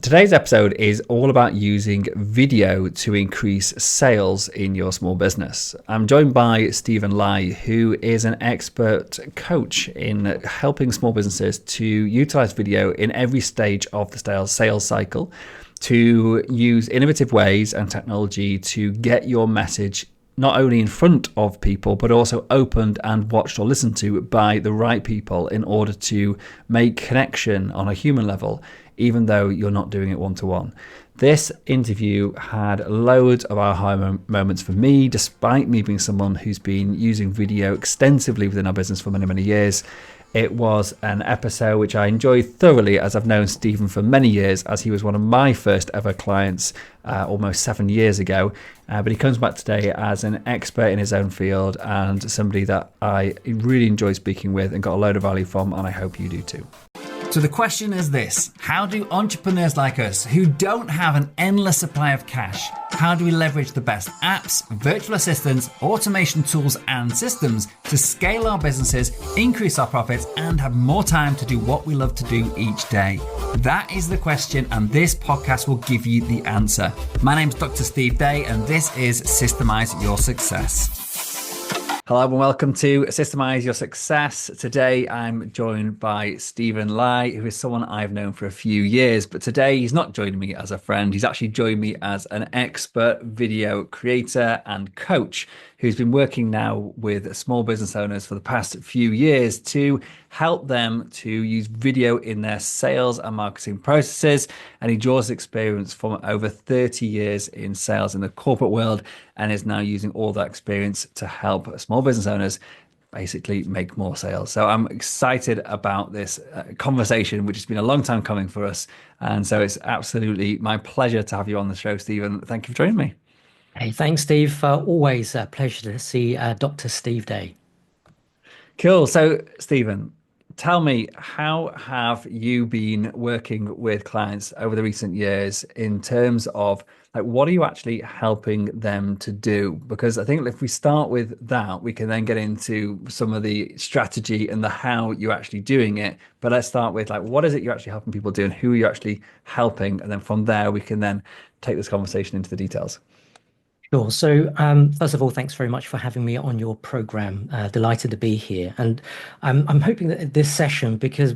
Today's episode is all about using video to increase sales in your small business. I'm joined by Steven Lai, who is an expert coach in helping small businesses to utilize video in every stage of the sales cycle, to use innovative ways and technology to get your message not only in front of people, but also opened and watched or listened to by the right people in order to make connection on a human level, even though you're not doing it one-to-one. This interview had loads of aha moments for me, despite me being someone who's been using video extensively within our business for many, many years. It was an episode which I enjoyed thoroughly, as I've known Steven for many years, as he was one of my first ever clients almost 7 years ago. But he comes back today as an expert in his own field and somebody that I really enjoyed speaking with and got a load of value from, and I hope you do too. So the question is this: how do entrepreneurs like us, who don't have an endless supply of cash, how do we leverage the best apps, virtual assistants, automation tools and systems to scale our businesses, increase our profits and have more time to do what we love to do each day? That is the question, and this podcast will give you the answer. My name's Dr. Steve Day and this is Systemize Your Success. Hello and welcome to Systemize Your Success. Today I'm joined by Steven Lai, who is someone I've known for a few years, but today he's not joining me as a friend. He's actually joined me as an expert video creator and coach who's been working now with small business owners for the past few years to help them to use video in their sales and marketing processes. And he draws experience from over 30 years in sales in the corporate world and is now using all that experience to help small business owners basically make more sales. So I'm excited about this conversation, which has been a long time coming for us. And so it's absolutely my pleasure to have you on the show, Steven. Thank you for joining me. Hey, thanks, Steve. Always a pleasure to see Dr. Steve Day. Cool. So, Steven, tell me, how have you been working with clients over the recent years in terms of what are you actually helping them to do? Because I think if we start with that, we can then get into some of the strategy and the how you're actually doing it. But let's start with what is it you're actually helping people do and who are you actually helping? And then from there, we can then take this conversation into the details. Sure. So first of all, thanks very much for having me on your program. Delighted to be here. And I'm hoping that this session, because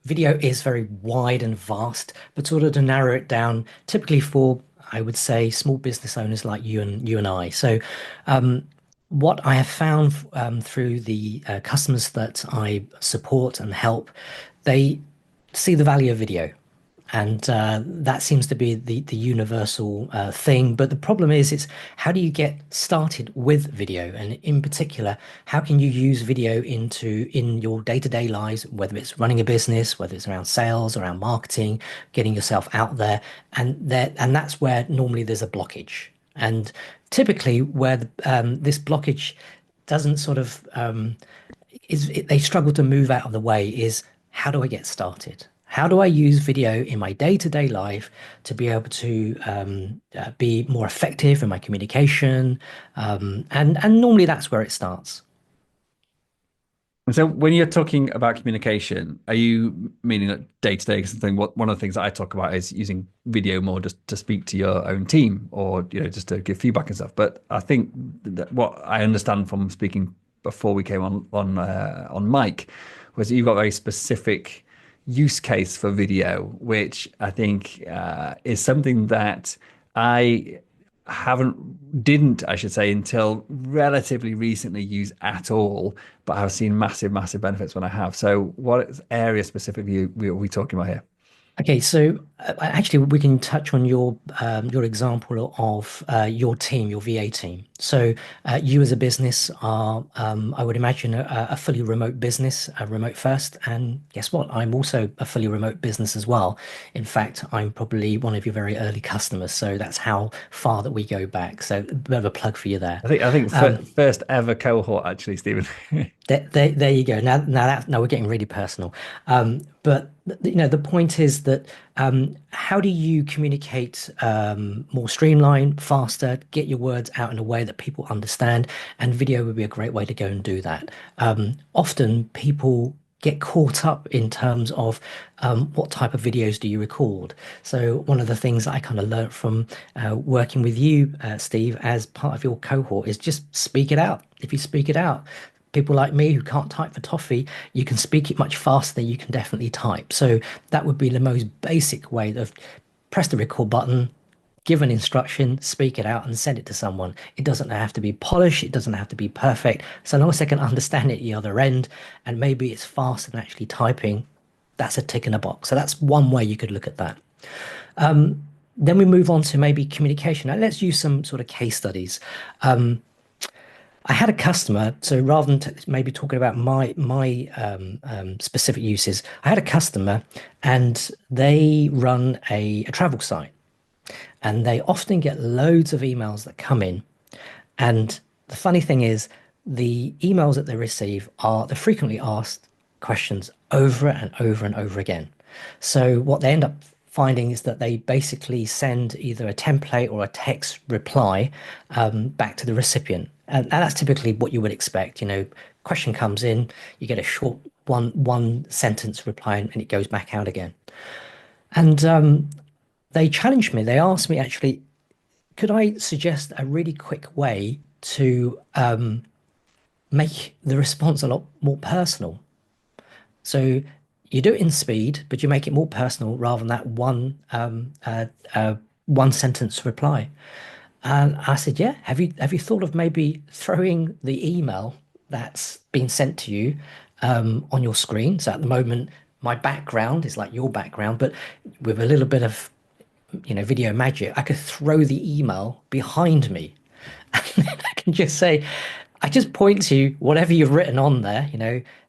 video is very wide and vast, but sort of to narrow it down, typically for, I would say, small business owners like you and I. So what I have found through the customers that I support and help, they see the value of video. And that seems to be the universal thing. But the problem is, it's how do you get started with video? And in particular, how can you use video in your day-to-day lives, whether it's running a business, whether it's around sales, around marketing, getting yourself out there. And that's where normally there's a blockage. And typically where this blockage doesn't sort of, they struggle to move out of the way is, how do I get started? How do I use video in my day-to-day life to be able to be more effective in my communication? And normally that's where it starts. And so when you're talking about communication, are you meaning day-to-day? Something? One of the things that I talk about is using video more just to speak to your own team or just to give feedback and stuff. But I think that what I understand from speaking before we came on mic was that you've got a very specific use case for video, which I think is something that I didn't, until relatively recently use at all, but I've seen massive benefits when I have. So what area specifically are we talking about here? Okay, so actually we can touch on your example of your team, your VA team. So you as a business are, I would imagine, a fully remote business, remote first. And guess what? I'm also a fully remote business as well. In fact, I'm probably one of your very early customers. So that's how far that we go back. So a bit of a plug for you there. I think first ever cohort, actually, Steven. There you go. Now we're getting really personal. But the point is that how do you communicate more streamlined, faster, get your words out in a way that people understand? And video would be a great way to go and do that. Often people get caught up in terms of what type of videos do you record. So one of the things that I kind of learned from working with you, Steve, as part of your cohort is just speak it out. If you speak it out, people like me who can't type for toffee, you can speak it much faster than you can definitely type. So that would be the most basic way of press the record button, give an instruction, speak it out, and send it to someone. It doesn't have to be polished, it doesn't have to be perfect. So long as they can understand it at the other end, and maybe it's faster than actually typing, that's a tick in a box. So that's one way you could look at that. Then we move on to maybe communication. Now, let's use some sort of case studies. I had a customer, so rather than maybe talking about my specific uses, I had a customer and they run a travel site and they often get loads of emails that come in. And the funny thing is, the emails that they receive are the frequently asked questions over and over and over again. So what they end up finding is that they basically send either a template or a text reply back to the recipient. And that's typically what you would expect. You know, question comes in, you get a short one sentence reply, and it goes back out again. And they challenged me. They asked me actually, could I suggest a really quick way to make the response a lot more personal? So you do it in speed, but you make it more personal rather than that one sentence reply. And I said, yeah, have you thought of maybe throwing the email that's been sent to you on your screen? So at the moment, my background is like your background, but with a little bit of video magic, I could throw the email behind me. And then I can just say, I just point to whatever you've written on there,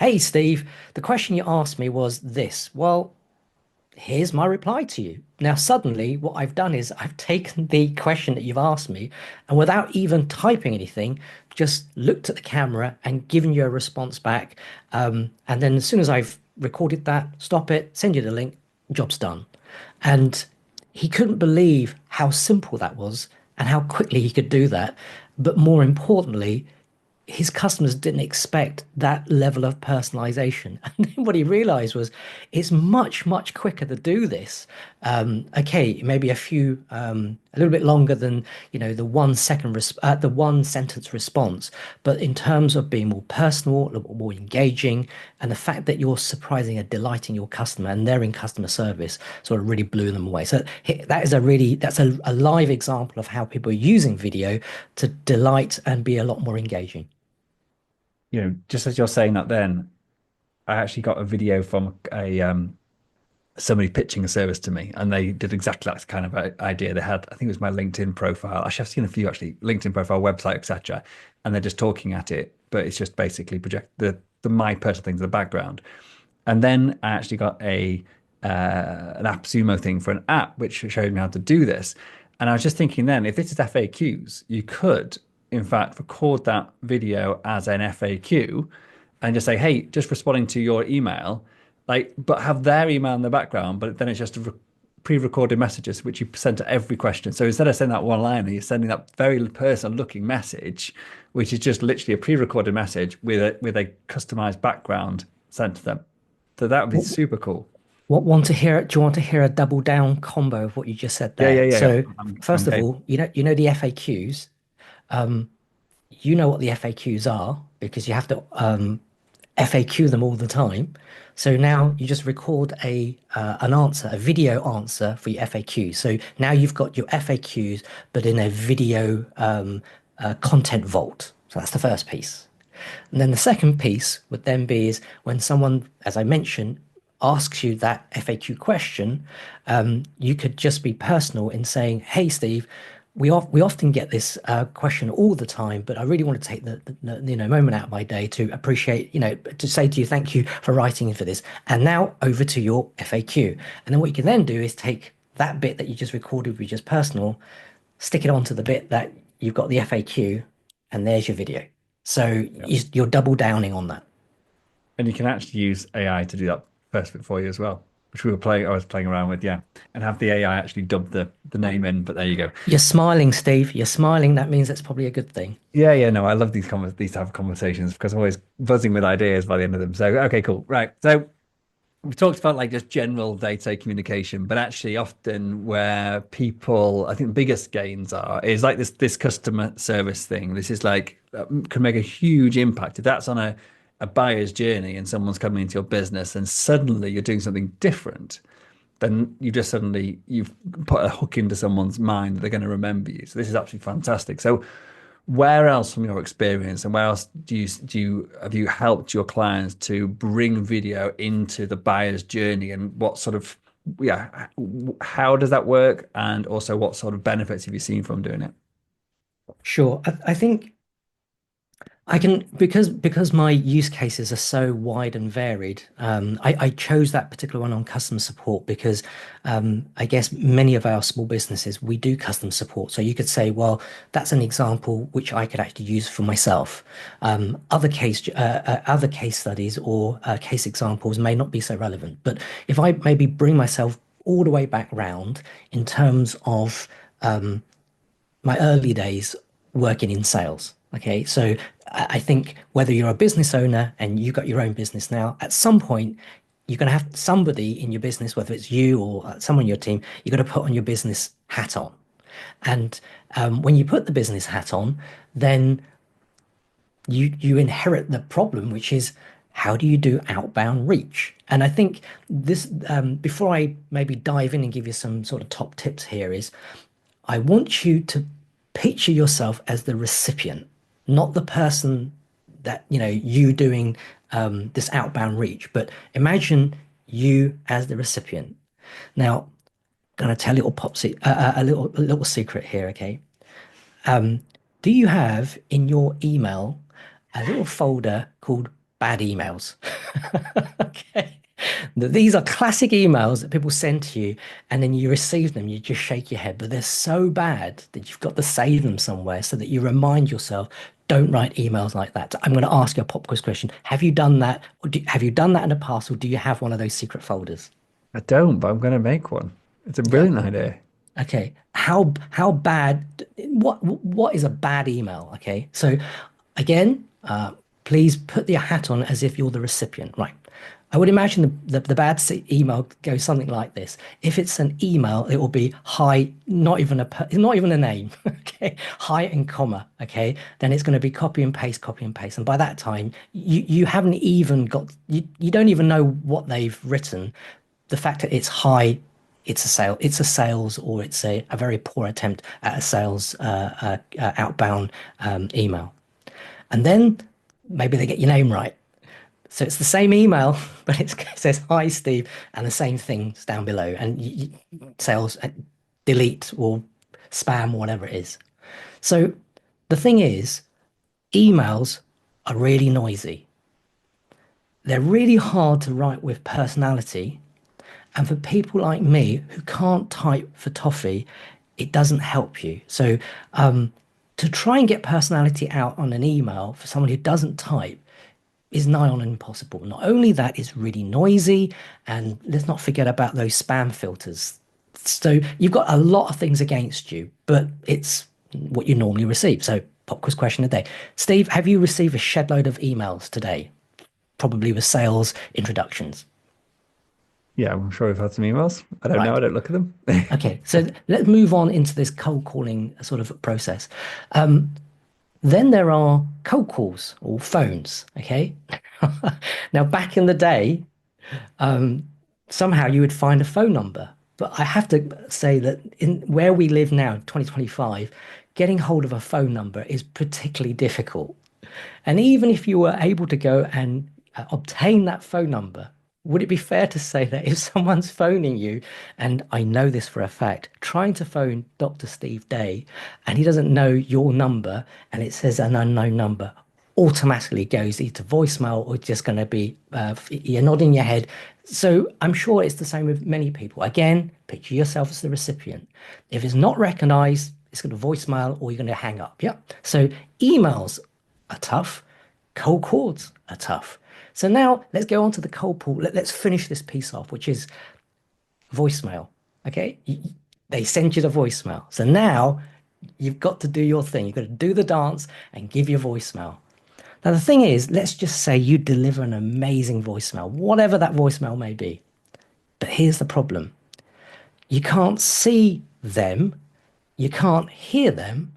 hey, Steve, the question you asked me was this. Well, here's my reply to you. Now, suddenly, what I've done is I've taken the question that you've asked me and without even typing anything, just looked at the camera and given you a response back. And then as soon as I've recorded that, stop it, send you the link, job's done. And he couldn't believe how simple that was and how quickly he could do that. But more importantly, his customers didn't expect that level of personalization. And then what he realized was it's much, much quicker to do this. Okay, maybe a little bit longer than, the the one sentence response. But in terms of being more personal, a little bit more engaging, and the fact that you're surprising and delighting your customer and they're in customer service sort of really blew them away. So that's a live example of how people are using video to delight and be a lot more engaging. Just as you're saying that, then I actually got a video from a somebody pitching a service to me, and they did exactly that kind of idea. They had, I think it was my LinkedIn profile. Actually, I've seen a few actually, LinkedIn profile, website, etc. And they're just talking at it, but it's just basically project the my personal things in the background. And then I actually got an AppSumo thing for an app which showed me how to do this. And I was just thinking then, if this is FAQs, you could, in fact, record that video as an FAQ and just say, hey, just responding to your email, but have their email in the background, but then it's just pre-recorded messages, which you send to every question. So instead of sending that one liner, you're sending that very personal looking message, which is just literally a pre-recorded message with a customized background sent to them. So that would be super cool. Do you want to hear a double down combo of what you just said Yeah, yeah, there? yeah. So I'm first of game. all, you know the FAQs. You know what the FAQs are because you have to FAQ them all the time. So now you just record a video answer for your FAQ. So now you've got your FAQs, but in a video content vault. So that's the first piece. And then the second piece would then be is when someone, as I mentioned, asks you that FAQ question, you could just be personal in saying, "Hey, Steve, we often get this question all the time, but I really want to take the moment out of my day to appreciate, to say to you, thank you for writing in for this. And now over to your FAQ. And then what you can then do is take that bit that you just recorded with just personal, stick it onto the bit that you've got the FAQ, and there's your video. So you're double downing on that. And you can actually use AI to do that first bit for you as well. which I was playing around with, yeah, and have the AI actually dub the name in. But there you go. You're smiling, Steve. You're smiling. That means that's probably a good thing. Yeah, yeah, no, I love these type of conversations because I'm always buzzing with ideas by the end of them. So, okay, cool, right. So we've talked about like just general day-to-day communication, but actually often where people, I think the biggest gains are is like this customer service thing. This is like can make a huge impact if that's on a buyer's journey and someone's coming into your business and suddenly you're doing something different, then you've put a hook into someone's mind that they're going to remember you. So this is absolutely fantastic. So where else from your experience and where else do you have you helped your clients to bring video into the buyer's journey and what sort of how does that work and also what sort of benefits have you seen from doing it? Sure. I think I can because my use cases are so wide and varied. I chose that particular one on customer support because I guess many of our small businesses we do custom support. So you could say, well, that's an example which I could actually use for myself. Other case studies or case examples may not be so relevant. But if I maybe bring myself all the way back round in terms of my early days working in sales. Okay, so I think whether you're a business owner and you got your own business now, at some point you're going to have somebody in your business, whether it's you or someone in your team, you're going to put on your business hat on. And when you put the business hat on, then you inherit the problem, which is how do you do outbound reach? And I think this before I maybe dive in and give you some sort of top tips here is I want you to picture yourself as the recipient, not the person that, you doing this outbound reach, but imagine you as the recipient. Now, I'm going to tell you a little secret here, okay? Do you have in your email a little folder called bad emails? Okay. These are classic emails that people send to you, and then you receive them, you just shake your head, but they're so bad that you've got to save them somewhere so that you remind yourself, don't write emails like that. I'm going to ask you a pop quiz question. Have you done that? Have you done that in the past, or do you have one of those secret folders? I don't, but I'm going to make one. It's a Yeah. brilliant idea. Okay. How bad? What is a bad email? Okay. So again, please put your hat on as if you're the recipient. Right. I would imagine the bad email goes something like this. If it's an email, it will be hi, not even a name. Okay. Hi and comma. Okay. Then it's going to be copy and paste, copy and paste. And by that time, you haven't even got you don't even know what they've written. The fact that it's hi, it's a sales, or it's a very poor attempt at a sales outbound email. And then maybe they get your name right. So it's the same email, but it says hi, Steve, and the same things down below. And sales delete or spam, whatever it is. So the thing is, emails are really noisy. They're really hard to write with personality. And for people like me who can't type for toffee, it doesn't help you. So to try and get personality out on an email for someone who doesn't type is nigh on impossible. Not only that, it's really noisy, and let's not forget about those spam filters. So you've got a lot of things against you, but it's what you normally receive. So pop quiz question a day. Steve, have you received a shed load of emails today? Probably with sales introductions. Yeah, I'm sure we've had some emails. I don't know. I Right. don't look at them. Okay, so let's move on into this cold calling sort of process. Then there are cold calls or phones. Okay. Now, back in the day, somehow you would find a phone number. But I have to say that in where we live now, 2025, getting hold of a phone number is particularly difficult. And even if you were able to go and obtain that phone number, would it be fair to say that if someone's phoning you, and I know this for a fact, trying to phone Dr. Steve Day and he doesn't know your number and it says an unknown number, automatically goes either to voicemail or just going to be you're nodding your head. So I'm sure it's the same with many people. Again, picture yourself as the recipient. If it's not recognized, it's going to voicemail or you're going to hang up. Yeah. So emails are tough. Cold calls are tough. So now let's go on to the cold call. Let's finish this piece off, which is voicemail. Okay. They send you the voicemail. So now you've got to do your thing. You've got to do the dance and give your voicemail. Now, the thing is, let's just say you deliver an amazing voicemail, whatever that voicemail may be. But here's the problem. You can't see them, you can't hear them,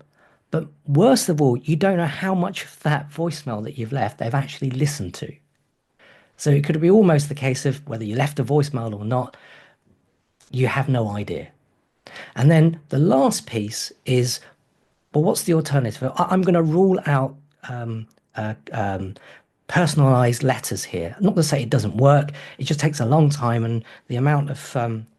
but worst of all, you don't know how much of that voicemail that you've left they've actually listened to. So it could be almost the case of whether you left a voicemail or not, you have no idea. And then the last piece is, well, what's the alternative? I'm going to rule out uh, um, personalized letters here. Not to say it doesn't work. It just takes a long time, and the amount of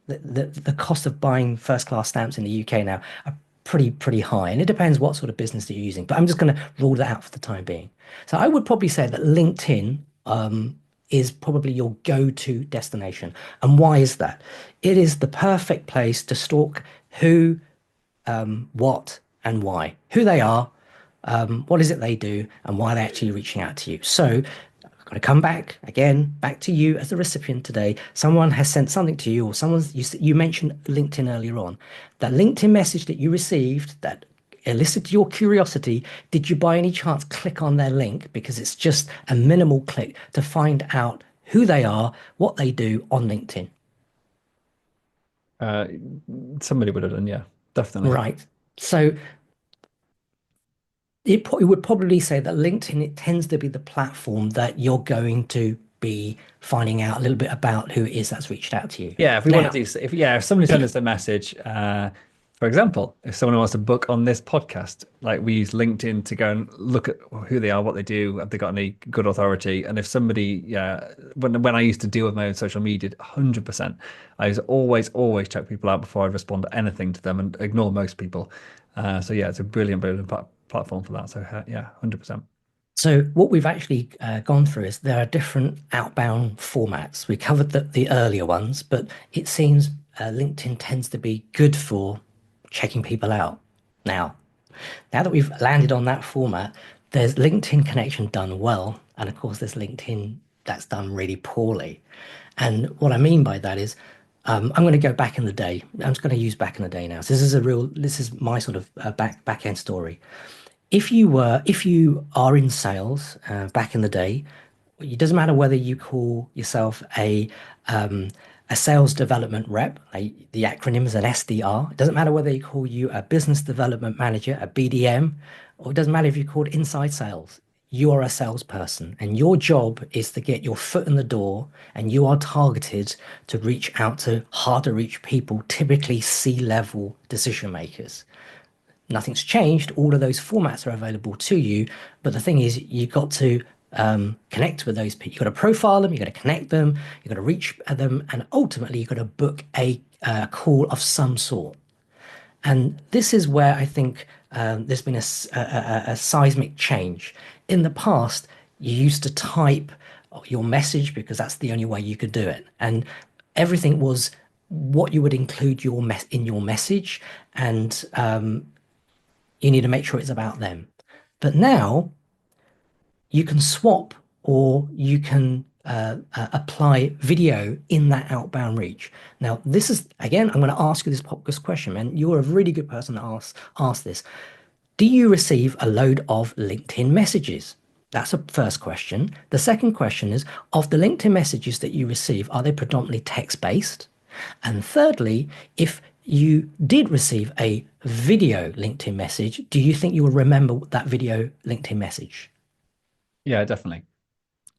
the cost of buying first class stamps in the UK now are pretty high, and it depends what sort of business that you're using. But I'm just going to rule that out for the time being. So I would probably say that LinkedIn is probably your go-to destination. And why is that? It is the perfect place to stalk who, what, and why. Who they are, what is it they do, and why they're actually reaching out to you. So I've got to come back again, back to you as the recipient today. Someone has sent something to you, or you mentioned LinkedIn earlier on. That LinkedIn message that you received that elicited your curiosity, did you by any chance click on their link? Because it's just a minimal click to find out who they are, what they do on LinkedIn. Uh, Somebody would have done, yeah, definitely. Right. So it would probably say that LinkedIn, it tends to be the platform that you're going to be finding out a little bit about who it is that's reached out to you. Yeah, if we want to Now, do, if somebody sends us a message, for example, if someone wants to book on this podcast, like we use LinkedIn to go and look at who they are, what they do, have they got any good authority, and if somebody, yeah, when I used to deal with my own social media, 100%, I was always check people out before I respond to anything to them and ignore most people. So yeah, it's a brilliant platform for that. So yeah, 100%. so what we've actually gone through is there are different outbound formats. We covered the earlier ones, but it seems LinkedIn tends to be good for checking people out. Now that we've landed on that format, there's LinkedIn connection done well, and of course there's LinkedIn that's done really poorly. And what I mean by that is, I'm going to go back in the day. I'm just going to use back in the day now. So this is my sort of back end story. If you are in sales back in the day, it doesn't matter whether you call yourself a sales development rep, the acronym is an SDR. It doesn't matter whether you call you a business development manager, a BDM, or it doesn't matter if you're called inside sales. You are a salesperson, and your job is to get your foot in the door, and you are targeted to reach out to hard to reach people, typically C-level decision makers. Nothing's changed. All of those formats are available to you. But the thing is, you've got to connect with those people. You've got to profile them, you've got to connect them, you've got to reach them, and ultimately, you've got to book a call of some sort. And this is where I think there's been a seismic change. In the past, you used to type your message because that's the only way you could do it. And everything was what you would include in your message, and you need to make sure it's about them. But now you can swap, or you can apply video in that outbound reach. Now, this is, again, I'm going to ask you this question, man. You're a really good person to ask this. Do you receive a load of LinkedIn messages? That's a first question. The second question is, of the LinkedIn messages that you receive, are they predominantly text-based? And thirdly, if you did receive a video LinkedIn message, do you think you will remember that video LinkedIn message? Yeah, definitely.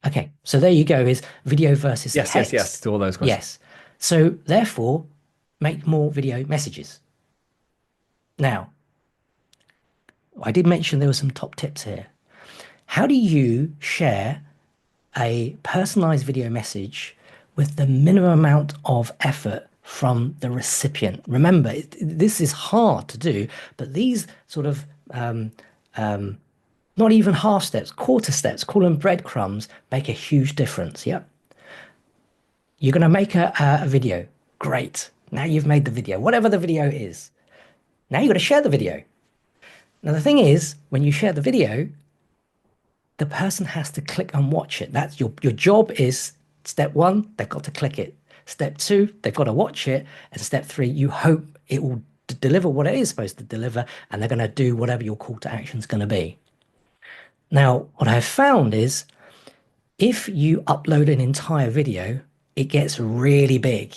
Okay, so there you go, is video versus Yes, text. to all those questions. Yes. So therefore, make more video messages. Now, I did mention there were some top tips here. How do you share a personalized video message with the minimum amount of effort from the recipient? Remember, this is hard to do, but these sort of not even half steps, quarter steps, call them breadcrumbs, make a huge difference. Yep. You're going to make a video. Great. Now you've made the video, whatever the video is. Now you've got to share the video. Now, the thing is, when you share the video, the person has to click and watch it. That's your job is step one, they've got to click it. Step two, they've got to watch it. And step three, you hope it will deliver what it is supposed to deliver, and they're going to do whatever your call to action is going to be. Now, what I've found is if you upload an entire video, it gets really big.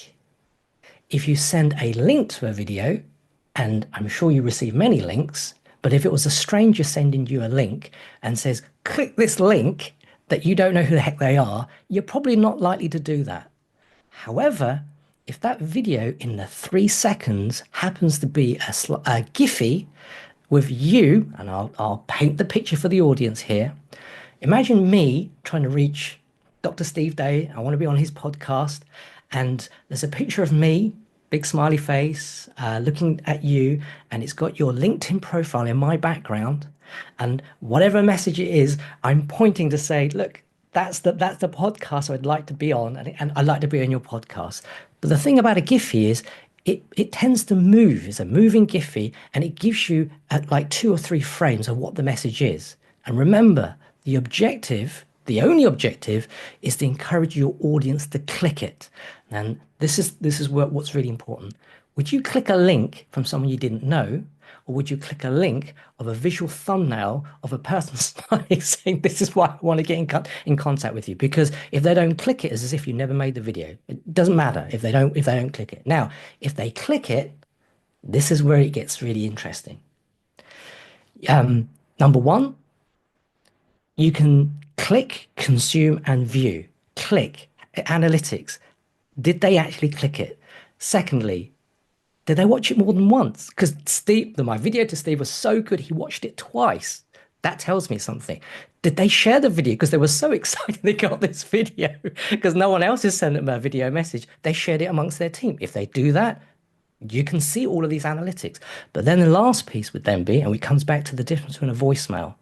If you send a link to a video, and I'm sure you receive many links, but if it was a stranger sending you a link and says, click this link that you don't know who the heck they are, you're probably not likely to do that. However, if that video in the 3 seconds happens to be a Giphy with you, and I'll paint the picture for the audience here. Imagine me trying to reach Dr. Steve Day. I want to be on his podcast. And there's a picture of me, big smiley face, looking at you. And it's got your LinkedIn profile in my background. And whatever message it is, I'm pointing to say, look, that's the podcast I'd like to be on. And I'd like to be on your podcast. But the thing about a Giphy is it tends to move. It's a moving Giphy. And it gives you like 2 or 3 frames of what the message is. And remember, the only objective is to encourage your audience to click it. And this is what's really important. Would you click a link from someone you didn't know, or would you click a link of a visual thumbnail of a person smiling saying, this is why I want to get in contact with you? Because if they don't click it, it's as if you never made the video. It doesn't matter if they don't click it. Now, if they click it, this is where it gets really interesting. Number one, you can click, consume, and view. Click, analytics. Did they actually click it? Secondly, did they watch it more than once? Because my video to Steve was so good, he watched it twice. That tells me something. Did they share the video because they were so excited they got this video because no one else has sent them a video message? They shared it amongst their team. If they do that, you can see all of these analytics. But then the last piece would then be, and it comes back to the difference between a voicemail.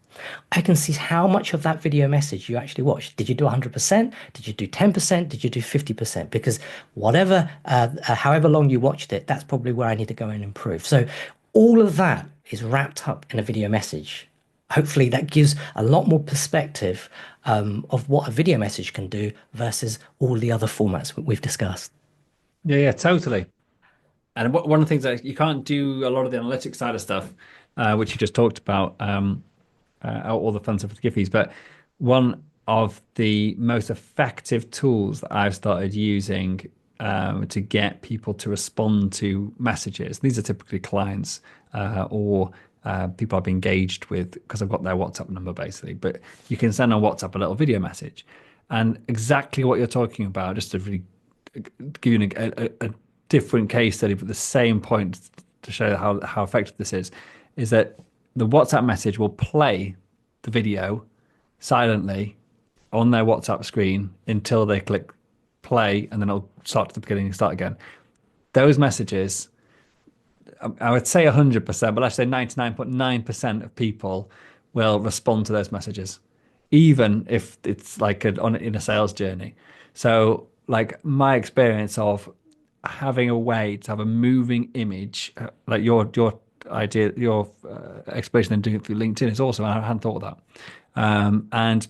I can see how much of that video message you actually watched. Did you do 100%? Did you do 10%? Did you do 50%? Because however long you watched it, that's probably where I need to go and improve. So all of that is wrapped up in a video message. Hopefully that gives a lot more perspective of what a video message can do versus all the other formats we've discussed. Yeah, totally. And one of the things that you can't do a lot of the analytics side of stuff, which you just talked about, all the fun stuff with Giphies, but one of the most effective tools that I've started using to get people to respond to messages. These are typically clients or people I've engaged with because I've got their WhatsApp number basically, but you can send on WhatsApp a little video message. And exactly what you're talking about, just to really give you a different case study, but the same point to show how effective this is that the WhatsApp message will play the video silently on their WhatsApp screen until they click play, and then it'll start to the beginning and start again. Those messages, I would say 100%, but let's say 99.9% of people will respond to those messages, even if it's like in a sales journey. So like my experience of having a way to have a moving image, like your idea, your explanation and doing it through LinkedIn is awesome. I hadn't thought of that. And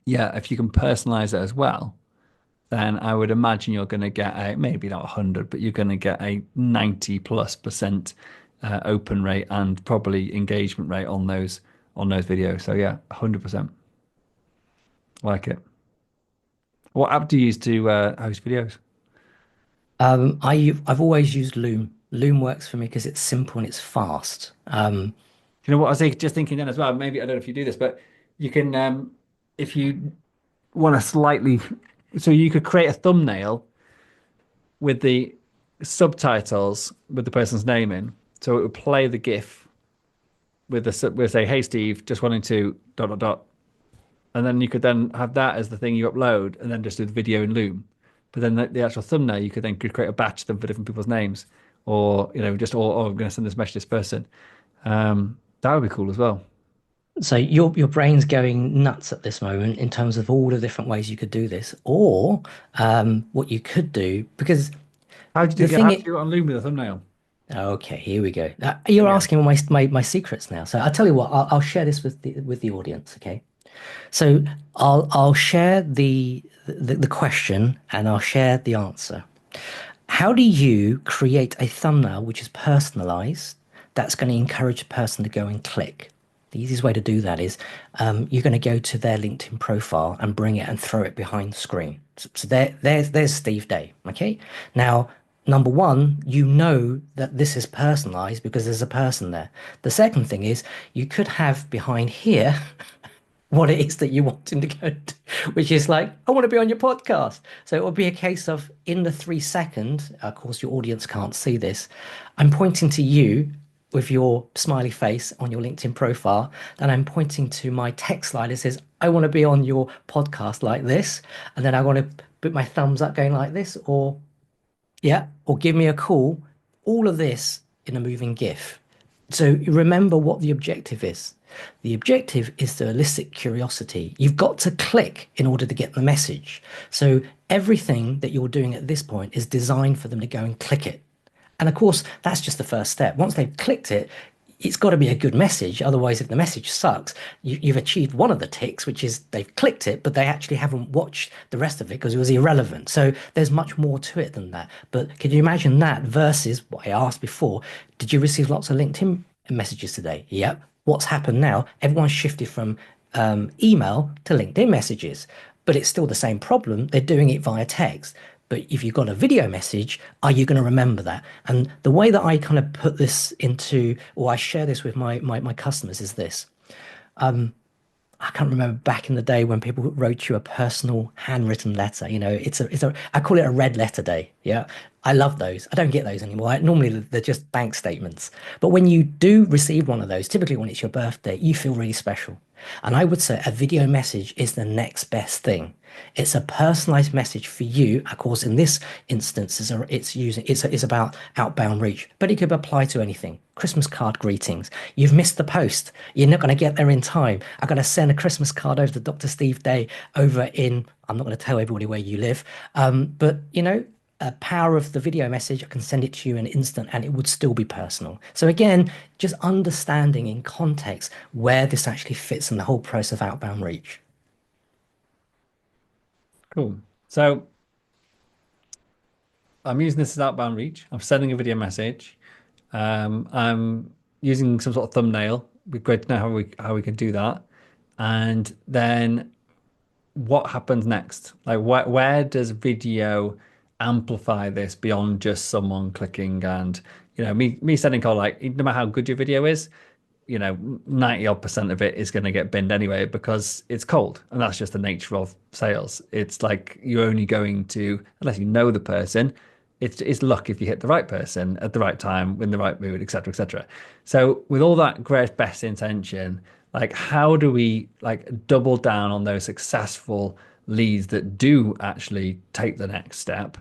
yeah, if you can personalize it as well, then I would imagine you're going to get maybe not 100, but you're going to get a 90+% open rate and probably engagement rate on those videos. So yeah, 100%. Like it. What app do you use to host videos? I've always used Loom. Loom works for me because it's simple and it's fast. You know what I was just thinking then as well, maybe I don't know if you do this, but you can if you want so you could create a thumbnail with the subtitles with the person's name in, so it would play the GIF with say, hey Steve, just wanting to ... and then you could then have that as the thing you upload and then just do the video in Loom. But then the actual thumbnail, you could then create a batch of them for different people's names, or just I'm going to send this message to this person. That would be cool as well. So your brain's going nuts at this moment in terms of all the different ways you could do this, or what you could do, because How do you do it on Loom with a thumbnail? Okay, here we go. You're asking my secrets now. So I'll tell you what, I'll share this with the audience. Okay. So I'll share the question and I'll share the answer. How do you create a thumbnail which is personalized that's going to encourage a person to go and click? The easiest way to do that is you're going to go to their LinkedIn profile and bring it and throw it behind the screen. So there's Steve Day. Okay. Now, number one, you know that this is personalized because there's a person there. The second thing is you could have behind here what it is that you want him to go to, which is like, I want to be on your podcast. So it would be a case of in the 3 second, of course, your audience can't see this. I'm pointing to you with your smiley face on your LinkedIn profile. Then I'm pointing to my text slide that says, I want to be on your podcast like this. And then I want to put my thumbs up going like this, or yeah, or give me a call. All of this in a moving GIF. So remember what the objective is. The objective is to elicit curiosity. You've got to click in order to get the message. So everything that you're doing at this point is designed for them to go and click it. And of course, that's just the first step. Once they've clicked it, it's got to be a good message. Otherwise, if the message sucks, you've achieved one of the ticks, which is they've clicked it, but they actually haven't watched the rest of it because it was irrelevant. So there's much more to it than that. But can you imagine that versus what I asked before? Did you receive lots of LinkedIn messages today? Yep. What's happened now? Everyone's shifted from email to LinkedIn messages, but it's still the same problem. They're doing it via text. But if you've got a video message, are you going to remember that? And the way that I kind of put this into, or I share this with my customers is this. I can't remember back in the day when people wrote you a personal handwritten letter. You know, I call it a red letter day. Yeah. I love those. I don't get those anymore. Normally they're just bank statements. But when you do receive one of those, typically when it's your birthday, you feel really special. And I would say a video message is the next best thing. It's a personalized message for you. Of course, in this instance, it's about outbound reach, but it could apply to anything. Christmas card greetings. You've missed the post. You're not going to get there in time. I'm going to send a Christmas card over to Dr. Steve Day over in, I'm not going to tell everybody where you live, but you know, power of the video message, I can send it to you in an instant and it would still be personal. So again, just understanding in context where this actually fits in the whole process of outbound reach. Cool. So I'm using this as outbound reach. I'm sending a video message. I'm using some sort of thumbnail. It'd be great to know how we can do that. And then what happens next? Like where does video amplify this beyond just someone clicking and me sending call, like no matter how good your video is, 90% of it is going to get binned anyway because it's cold, and that's just the nature of sales. It's like you're only going to, unless you know the person, it's luck if you hit the right person at the right time, in the right mood, etc., etc. So with all that great best intention, like how do we like double down on those successful leads that do actually take the next step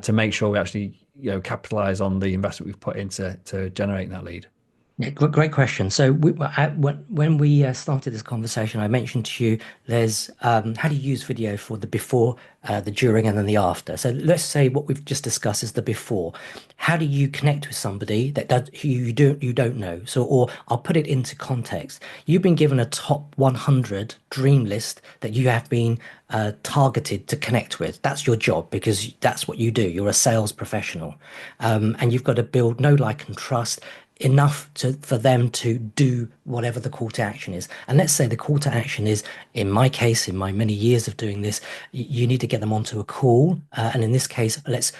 to make sure we actually capitalize on the investment we've put into generating that lead? Yeah, great question. So when we started this conversation, I mentioned to you there's how do you use video for the before, the during, and then the after. So let's say what we've just discussed is the before. How do you connect with somebody who you don't know? So, or I'll put it into context. You've been given a top 100 dream list that you have been targeted to connect with. That's your job because that's what you do. You're a sales professional, and you've got to build know, like, and trust enough for them to do whatever the call to action is. And let's say the call to action is, in my case, in my many years of doing this, you need to get them onto a call. And in this case, let's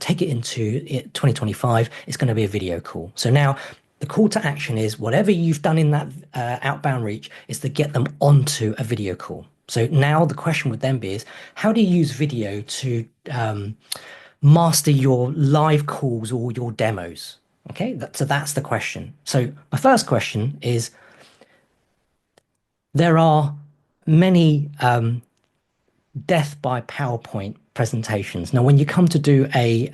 take it into 2025. It's going to be a video call. So now the call to action is whatever you've done in that outbound reach is to get them onto a video call. So now the question would then be is, how do you use video to master your live calls or your demos? Okay, so that's the question. So my first question is, there are many death by PowerPoint presentations. Now, when you come to do a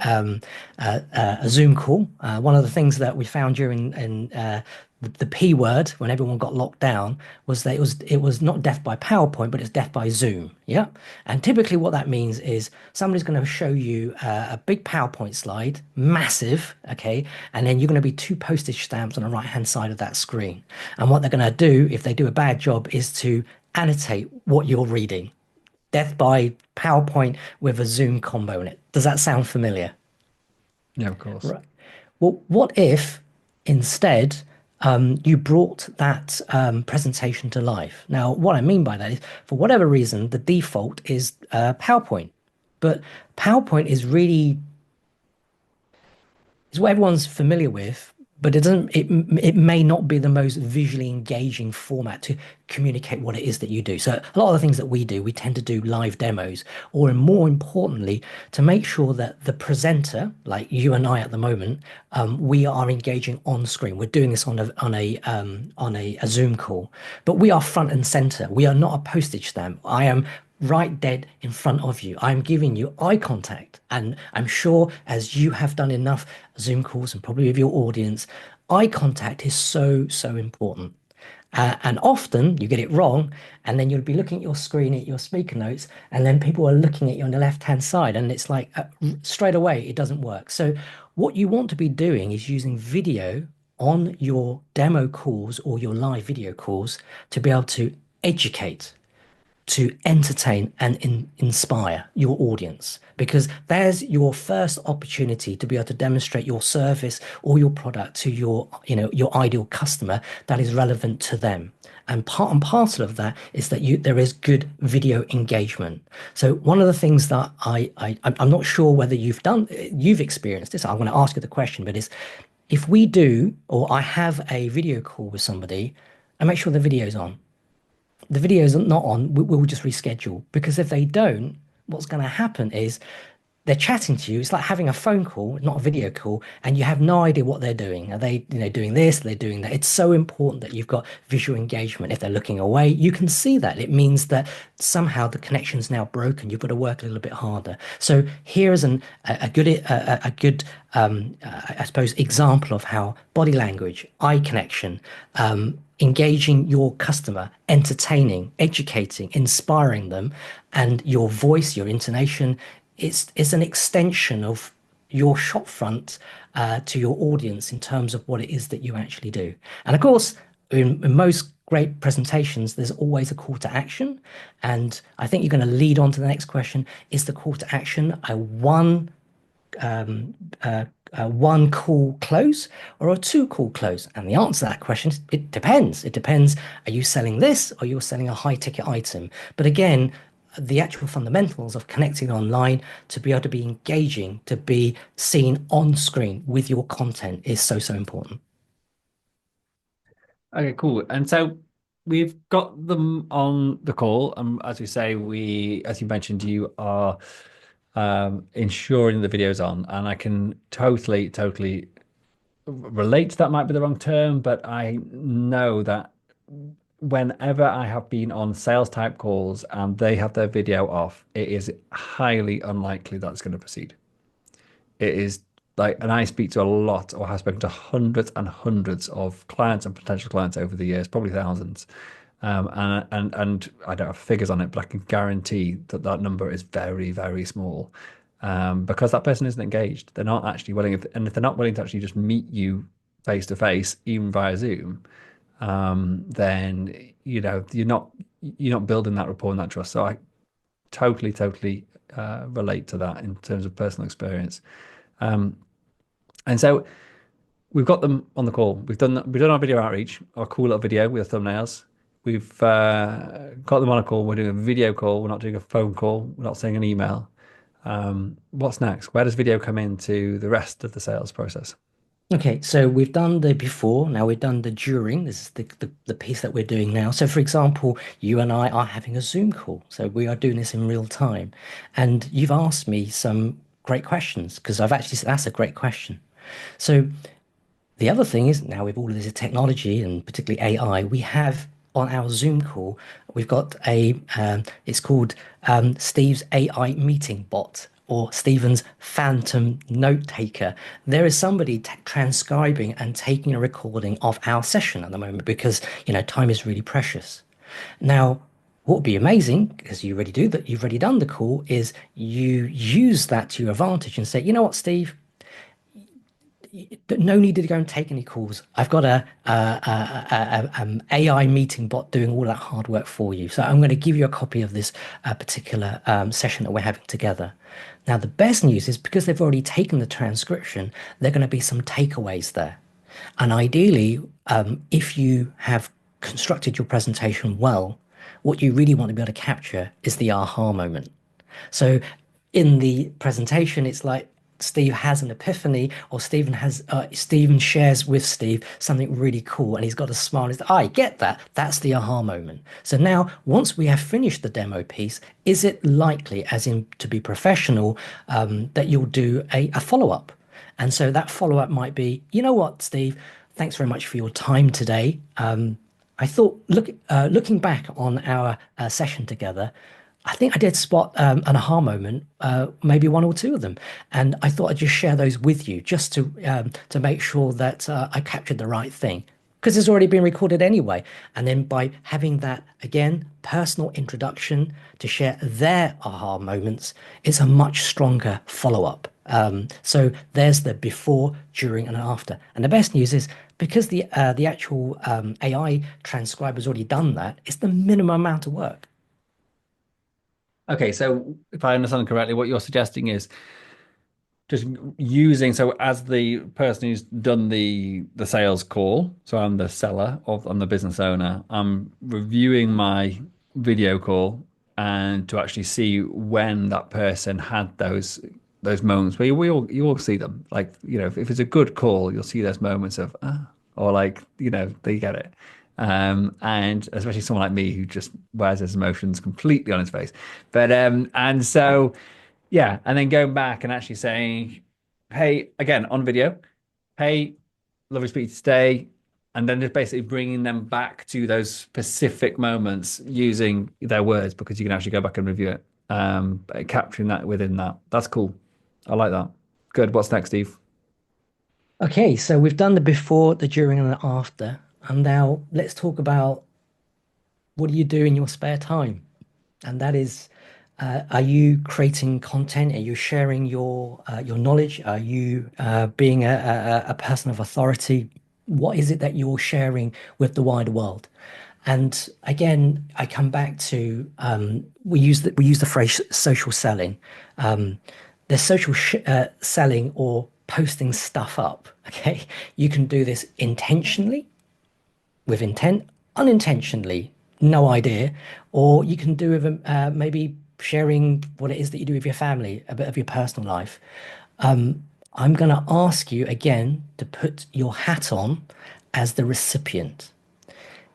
Zoom call, one of the things that we found during the P word when everyone got locked down was that it was not death by PowerPoint, but it's death by Zoom. Yeah. And typically what that means is somebody's going to show you a big PowerPoint slide, massive, okay, and then you're going to be 2 postage stamps on the right-hand side of that screen. And what they're going to do, if they do a bad job, is to annotate what you're reading. Death by PowerPoint with a Zoom combo in it. Does that sound familiar? Yeah, of course. Right. Well, what if instead you brought that presentation to life? Now, what I mean by that is, for whatever reason, the default is PowerPoint, but PowerPoint is what everyone's familiar with, but it may not be the most visually engaging format to communicate what it is that you do. So a lot of the things that we do, we tend to do live demos, or more importantly, to make sure that the presenter, like you and I at the moment, we are engaging on screen. We're doing this on a Zoom call, but we are front and center. We are not a postage stamp. I am right dead in front of you. I'm giving you eye contact. And I'm sure, as you have done enough Zoom calls and probably with your audience, eye contact is so, so important. And often you get it wrong, and then you'll be looking at your screen at your speaker notes, and then people are looking at you on the left-hand side, and it's like straight away it doesn't work. So what you want to be doing is using video on your demo calls or your live video calls to be able to educate, to entertain and inspire your audience, because there's your first opportunity to be able to demonstrate your service or your product to your ideal customer that is relevant to them. And part and parcel of that is that there is good video engagement. So one of the things that I'm not sure whether you've experienced this. I'm going to ask you the question, but is, if we do, or I have a video call with somebody, I make sure the video's on. The video's not on, we'll just reschedule, because if they don't, what's going to happen is they're chatting to you. It's like having a phone call, not a video call, and you have no idea what they're doing. Are they, doing this? Are they doing that? It's so important that you've got visual engagement. If they're looking away, you can see that. It means that somehow the connection's now broken. You've got to work a little bit harder. So here is I suppose, example of how body language, eye connection, engaging your customer, entertaining, educating, inspiring them, and your voice, your intonation is an extension of your shop front to your audience in terms of what it is that you actually do. And of course, in most great presentations, there's always a call to action. And I think you're going to lead on to the next question. Is the call to action um, one call close or a two call close? And the answer to that question is, it depends. It depends. Are you selling this, or you're selling a high ticket item? But again, the actual fundamentals of connecting online to be able to be engaging, to be seen on screen with your content is so, so important. Okay, cool. And so we've got them on the call. As you say, as you mentioned, you are ensuring the video's on, and I can totally relate to that. Might be the wrong term, but I know that whenever I have been on sales type calls and they have their video off, it is highly unlikely that's going to proceed. It is like, and I speak to a lot, or have spoken to hundreds and hundreds of clients and potential clients over the years, probably thousands. And I don't have figures on it, but I can guarantee that that number is very, very small, because that person isn't engaged. They're not actually willing, and if they're not willing to actually just meet you face to face, even via Zoom, then you're not building that rapport and that trust. So I totally relate to that in terms of personal experience. Um, and so we've got them on the call. We've done our video outreach, our cool little video with the thumbnails. We've got them on a call. We're doing a video call. We're not doing a phone call. We're not sending an email. What's next? Where does video come into the rest of the sales process? Okay, so we've done the before, now we've done the during. This is the piece that we're doing now. So for example, you and I are having a Zoom call. So we are doing this in real time. And you've asked me some great questions, because I've actually said that's a great question. So the other thing is, now with all of this technology and particularly AI, we have on our Zoom call, we've got it's called Steve's AI meeting bot, or Stephen's phantom note taker. There is somebody transcribing and taking a recording of our session at the moment, because, time is really precious. Now, what would be amazing, because you already do that, you've already done the call, is you use that to your advantage and say, you know what, Steve, no need to go and take any calls. I've got AI meeting bot doing all that hard work for you. So I'm going to give you a copy of this particular session that we're having together. Now, the best news is because they've already taken the transcription, there are going to be some takeaways there. And ideally, if you have constructed your presentation well, what you really want to be able to capture is the aha moment. So in the presentation, it's like Steve has an epiphany, or Stephen shares with Steve something really cool, and he's got a smile. He's like, I get that. That's the aha moment. So now, once we have finished the demo piece, is it likely, as in to be professional, that you'll do a follow-up? And so that follow-up might be, you know what, Steve, thanks very much for your time today. I thought, looking back on our session together, I think I did spot an aha moment, maybe one or two of them, and I thought I'd just share those with you, just to make sure that I captured the right thing, because it's already been recorded anyway. And then by having that again personal introduction to share their aha moments, it's a much stronger follow-up. So there's the before, during, and after. And the best news is because the actual AI transcriber's already done that, it's the minimum amount of work. Okay, so if I understand correctly, what you're suggesting is just using, so as the person who's done the sales call, so I'm the seller of I'm the business owner, I'm reviewing my video call and to actually see when that person had those moments where you all see them. Like, if it's a good call, you'll see those moments of or like, they get it. And especially someone like me who just wears his emotions completely on his face. But and so yeah, and then going back and actually saying, hey, again on video, hey, lovely to speak to you today, and then just basically bringing them back to those specific moments using their words because you can actually go back and review it, capturing that within that. That's cool. I like that. Good. What's next, Steve? Okay, so we've done the before, the during, and the after. And now let's talk about what do you do in your spare time? And that is, are you creating content? Are you sharing your knowledge? Are you being a person of authority? What is it that you're sharing with the wider world? And again, I come back to we use the phrase social selling. There's social selling or posting stuff up. Okay, you can do this intentionally with intent, unintentionally, no idea, or you can do with maybe sharing what it is that you do with your family, a bit of your personal life. I'm going to ask you again to put your hat on as the recipient.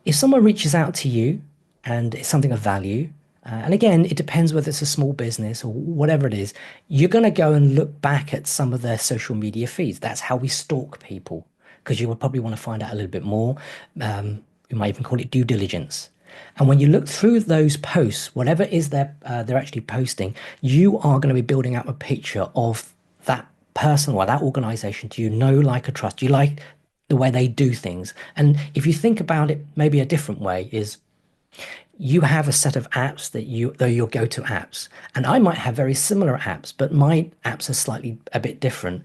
If someone reaches out to you and it's something of value, and again, it depends whether it's a small business or whatever it is, you're going to go and look back at some of their social media feeds. That's how we stalk people, because you will probably want to find out a little bit more. We might even call it due diligence. And when you look through those posts, whatever it is they're actually posting, you are going to be building up a picture of that person or that organization. Do you know, like, or trust? Do you like the way they do things? And if you think about it, maybe a different way is you have a set of apps they're your go-to apps, and I might have very similar apps, but my apps are slightly a bit different.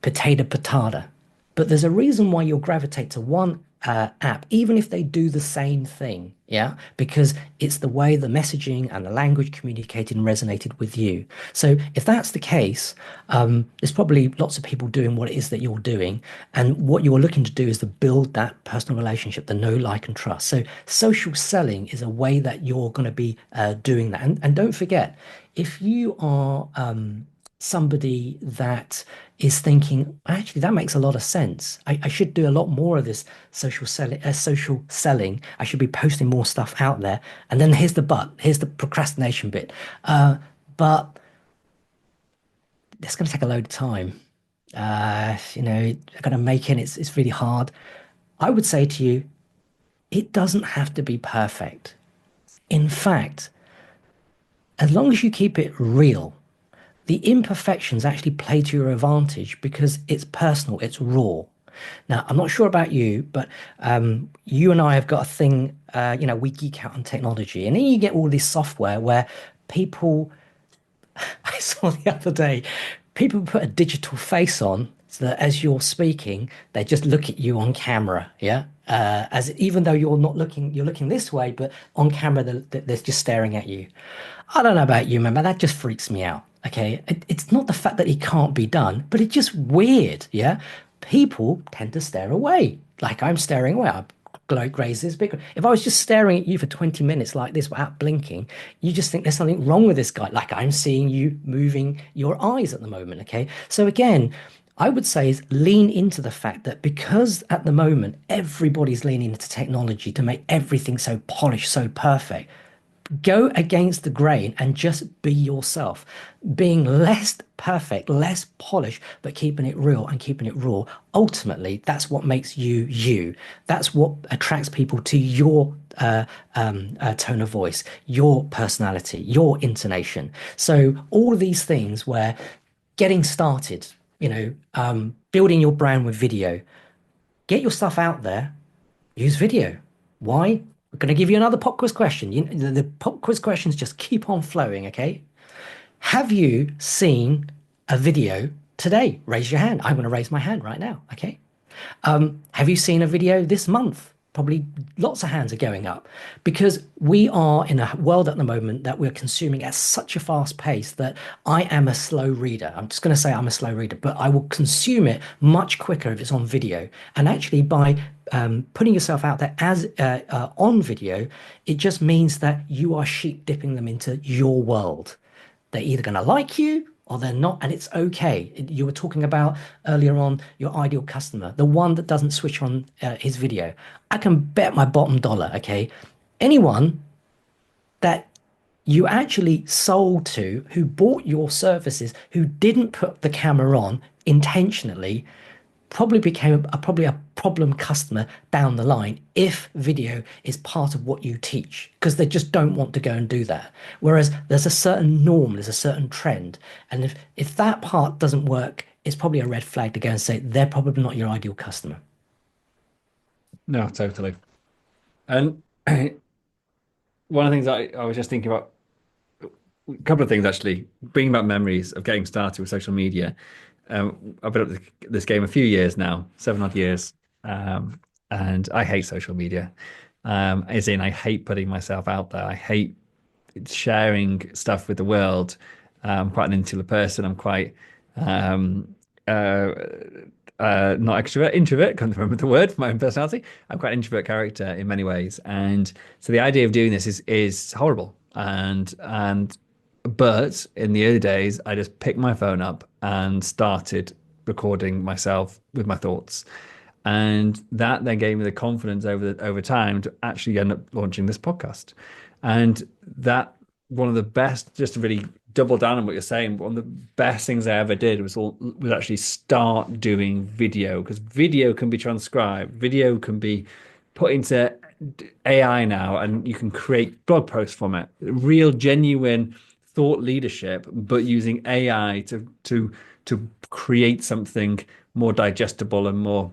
Potato patata, but there's a reason why you'll gravitate to one app, even if they do the same thing. Yeah, because it's the way the messaging and the language communicated and resonated with you. So if that's the case, there's probably lots of people doing what it is that you're doing, and what you're looking to do is to build that personal relationship, the know, like, and trust. So social selling is a way that you're going to be doing that. And don't forget, if you are somebody that is thinking, actually, that makes a lot of sense. I should do a lot more of this social selling. I should be posting more stuff out there. And then here's the but, here's the procrastination bit. But it's going to take a load of time. I've got to make it. It's really hard. I would say to you, it doesn't have to be perfect. In fact, as long as you keep it real, the imperfections actually play to your advantage because it's personal, it's raw. Now, I'm not sure about you, but you and I have got a thing, we geek out on technology. And then you get all this software where people, I saw the other day, people put a digital face on, so that as you're speaking, they just look at you on camera, yeah? As even though you're not looking, you're looking this way, but on camera, they're just staring at you. I don't know about you, man, but that just freaks me out. Okay. It's not the fact that it can't be done, but it's just weird. Yeah. People tend to stare away. Like I'm staring away. I graze this big. If I was just staring at you for 20 minutes like this without blinking, you just think there's something wrong with this guy. Like I'm seeing you moving your eyes at the moment. Okay. So again, I would say is lean into the fact that because at the moment everybody's leaning into technology to make everything so polished, so perfect, go against the grain and just be yourself. Being less perfect, less polished, but keeping it real and keeping it raw. Ultimately, that's what makes you you. That's what attracts people to your tone of voice, your personality, your intonation. So all of these things where getting started, building your brand with video, get your stuff out there, use video. Why? We're going to give you another pop quiz question. The pop quiz questions just keep on flowing, okay? Have you seen a video today? Raise your hand. I'm going to raise my hand right now, okay? Have you seen a video this month? Probably lots of hands are going up because we are in a world at the moment that we're consuming at such a fast pace that I am a slow reader. I'm just going to say I'm a slow reader, but I will consume it much quicker if it's on video. And actually, by putting yourself out there as on video, it just means that you are sheep dipping them into your world. They're either going to like you or they're not, and it's okay. You were talking about earlier on your ideal customer, the one that doesn't switch on his video. I can bet my bottom dollar, okay? Anyone that you actually sold to, who bought your services, who didn't put the camera on intentionally, probably became probably a problem customer down the line if video is part of what you teach, because they just don't want to go and do that. Whereas there's a certain norm, there's a certain trend, and if that part doesn't work, it's probably a red flag to go and say they're probably not your ideal customer. No, totally. And one of the things I was just thinking about, a couple of things actually, bringing back memories of getting started with social media. I've been at this game a few years now, 7 odd years, and I hate social media. As in, I hate putting myself out there. I hate sharing stuff with the world. I'm quite an insular person. I'm quite um, uh, not extrovert, introvert. Can't remember the word for my own personality. I'm quite an introvert character in many ways, and so the idea of doing this is horrible. And but in the early days, I just picked my phone up and started recording myself with my thoughts. And that then gave me the confidence over time to actually end up launching this podcast. And that one of the best, just to really double down on what you're saying, one of the best things I ever did was actually start doing video, because video can be transcribed, video can be put into AI now, and you can create blog posts from it. Real, genuine thought leadership, but using AI to create something more digestible and more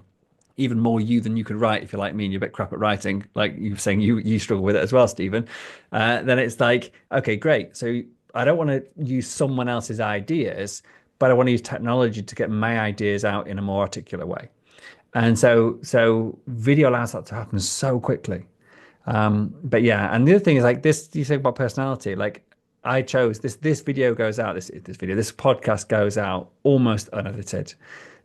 even more you than you could write if you're like me and you're a bit crap at writing, like you were saying you struggle with it as well, Stephen. Then it's like, okay, great. So I don't want to use someone else's ideas, but I want to use technology to get my ideas out in a more articulate way. And so video allows that to happen so quickly. But yeah, and the other thing is like this, you say about personality, like I chose this video goes out, this podcast goes out almost unedited.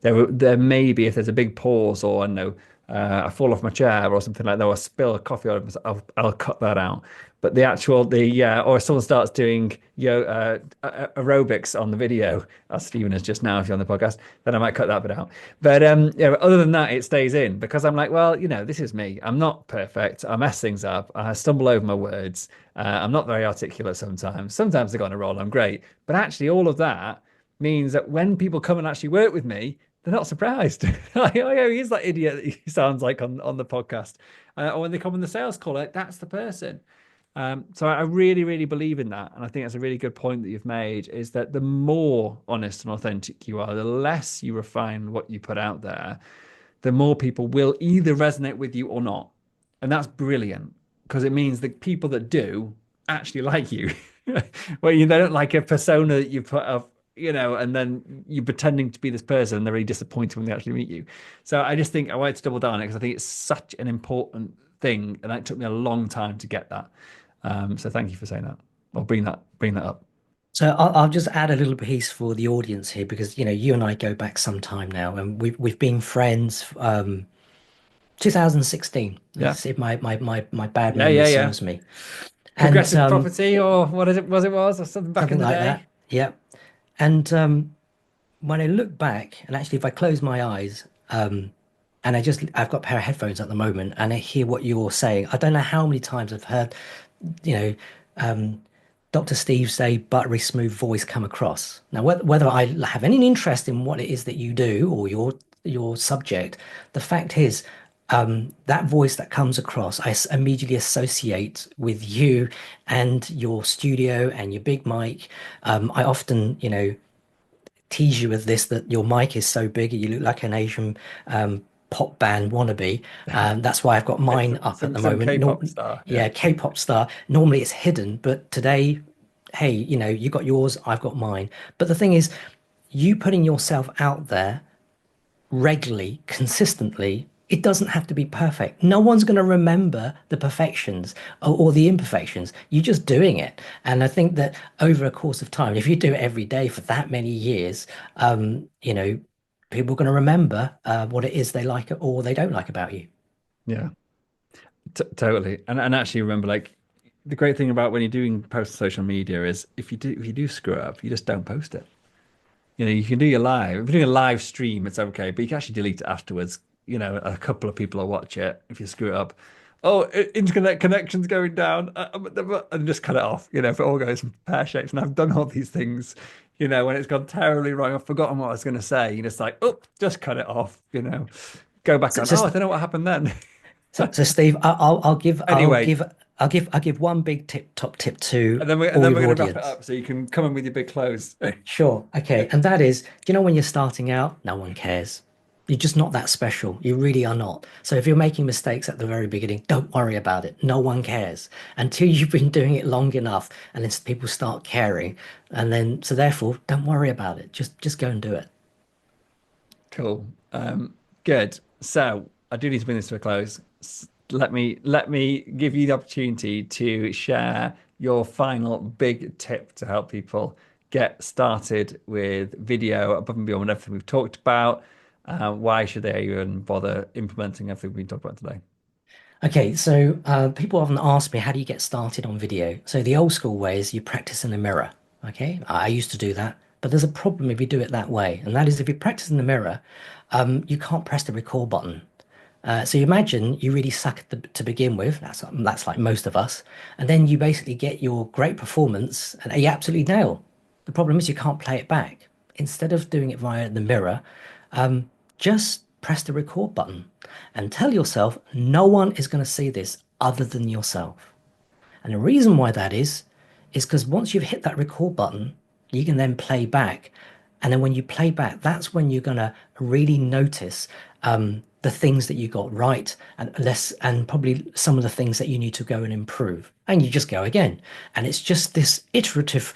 There may be, if there's a big pause or I don't know, I fall off my chair or something like that, or I spill a coffee on it, I'll cut that out. But or someone starts doing aerobics on the video, as Stephen is just now, if you're on the podcast, then I might cut that bit out. But other than that, it stays in because I'm like, well, this is me. I'm not perfect. I mess things up. I stumble over my words. I'm not very articulate sometimes. Sometimes I go on a roll. I'm great. But actually, all of that means that when people come and actually work with me, they're not surprised. Like, oh, yeah, he's that idiot that he sounds like on the podcast. Or when they come on the sales call, like, that's the person. So I really, really believe in that. And I think that's a really good point that you've made, is that the more honest and authentic you are, the less you refine what you put out there, the more people will either resonate with you or not. And that's brilliant, because it means that people that do actually like you. Well, they don't like a persona that you put up and then you're pretending to be this person and they're really disappointed when they actually meet you. So I just think I wanted to double down on it because I think it's such an important thing, and it took me a long time to get that. So thank you for saying that. I'll bring that up. So I'll just add a little piece for the audience here because you and I go back some time now, and we've been friends 2016. Yeah. If my bad Yeah, memory yeah, yeah. serves me. And Progressive property, or what is it was, or something back in something the like day. that. Yeah. And when I look back, and actually if I close my eyes, and I've got a pair of headphones at the moment, and I hear what you're saying. I don't know how many times I've heard, you know, um, Dr. Steve say buttery smooth voice come across. Now, whether I have any interest in what it is that you do or your subject, the fact is, that voice that comes across, immediately associate with you and your studio and your big mic. I often, tease you with this that your mic is so big, you look like an Asian pop band wannabe. That's why I've got It's mine some up at some, the some moment. K-pop star. Yeah. Yeah, K-pop star. Normally it's hidden, but today, hey, you got yours, I've got mine. But the thing is, you putting yourself out there regularly, consistently, it doesn't have to be perfect. No one's going to remember the perfections or the imperfections. You're just doing it. And I think that over a course of time, if you do it every day for that many years, people are going to remember what it is they like or they don't like about you. Yeah. Totally. And actually remember, like, the great thing about when you're doing post on social media is if you do screw up, you just don't post it. You can do your live. If you're doing a live stream, it's okay, but you can actually delete it afterwards. A couple of people will watch it if you screw it up. Oh, internet connection's going down, and just cut it off. If it all goes pear-shaped, and I've done all these things, when it's gone terribly wrong, I've forgotten what I was going to say. You're just like, oh, just cut it off. Go back So, on. so, Oh, I don't know what happened then. so Steve, Anyway, I'll give one big top tip to and then we're and all then we're your going to wrap it audience. up so you can come in with your big clothes. Sure. Okay. And that is, when you're starting out, no one cares. You're just not that special. You really are not. So if you're making mistakes at the very beginning, don't worry about it. No one cares until you've been doing it long enough and then people start caring. And then, so therefore, don't worry about it. Just go and do it. Cool. Good. So I do need to bring this to a close. Let me give you the opportunity to share your final big tip to help people get started with video above and beyond everything we've talked about. Why should they even bother implementing everything we talked about today? Okay, so people often ask me, how do you get started on video? So the old school way is you practice in the mirror. Okay, I used to do that, but there's a problem if you do it that way, and that is if you practice in the mirror, you can't press the record button. So you imagine you really suck to begin with. That's like most of us, and then you basically get your great performance and you absolutely nail. The problem is you can't play it back. Instead of doing it via the mirror, just press the record button and tell yourself no one is going to see this other than yourself. And the reason why that is because once you've hit that record button, you can then play back. And then when you play back, that's when you're going to really notice the things that you got right and less, and probably some of the things that you need to go and improve. And you just go again. And it's just this iterative,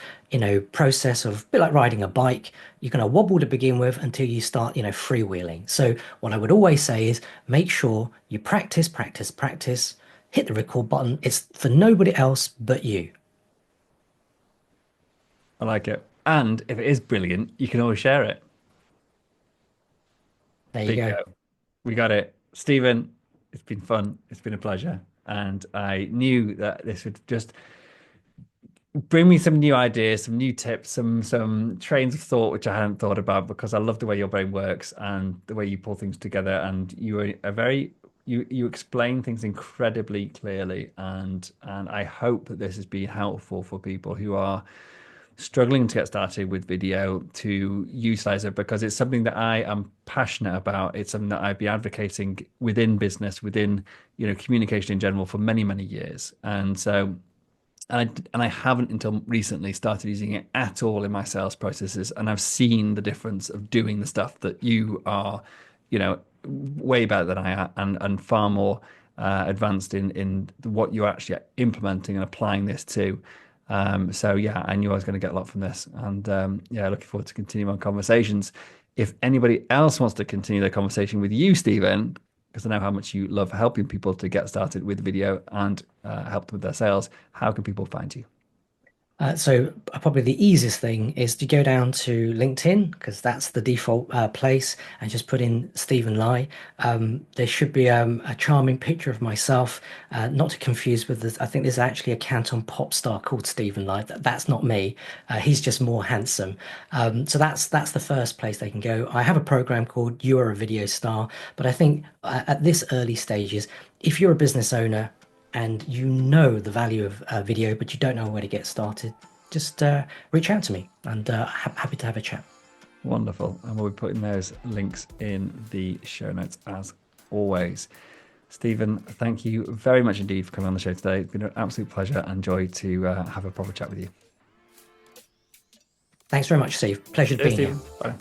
process of a bit like riding a bike. You're going to wobble to begin with until you start, freewheeling. So what I would always say is make sure you practice, practice, practice, hit the record button. It's for nobody else but you. I like it. And if it is brilliant, you can always share it. There you go. Bingo. We got it. Stephen, it's been fun. It's been a pleasure. And I knew that this would just bring me some new ideas, some new tips, some trains of thought which I hadn't thought about because I love the way your brain works and the way you pull things together. And you are a very you explain things incredibly clearly, and I hope that this has been helpful for people who are struggling to get started with video to utilize it because it's something that I am passionate about. It's something that I've been advocating within business, within communication in general for many, many years. And so and I haven't until recently started using it at all in my sales processes. And I've seen the difference of doing the stuff that you are, way better than I am and far more advanced in what you're actually implementing and applying this to. So yeah, I knew I was going to get a lot from this, and yeah, looking forward to continuing our conversations. If anybody else wants to continue their conversation with you, Stephen, because I know how much you love helping people to get started with video and help them with their sales, how can people find you? So probably the easiest thing is to go down to LinkedIn because that's the default place and just put in Stephen Lai. There should be a charming picture of myself, not to confuse with this. I think there's actually a Canton pop star called Stephen Lai. That's not me. He's just more handsome. So that's the first place they can go. I have a program called You Are a Video Star, but I think at this early stages, if you're a business owner and you know the value of video, but you don't know where to get started, just reach out to me and happy to have a chat. Wonderful. And we'll be putting those links in the show notes as always. Stephen, thank you very much indeed for coming on the show today. It's been an absolute pleasure and joy to have a proper chat with you. Thanks very much, Steve. Pleasure Cheers, being here. Stephen. Bye.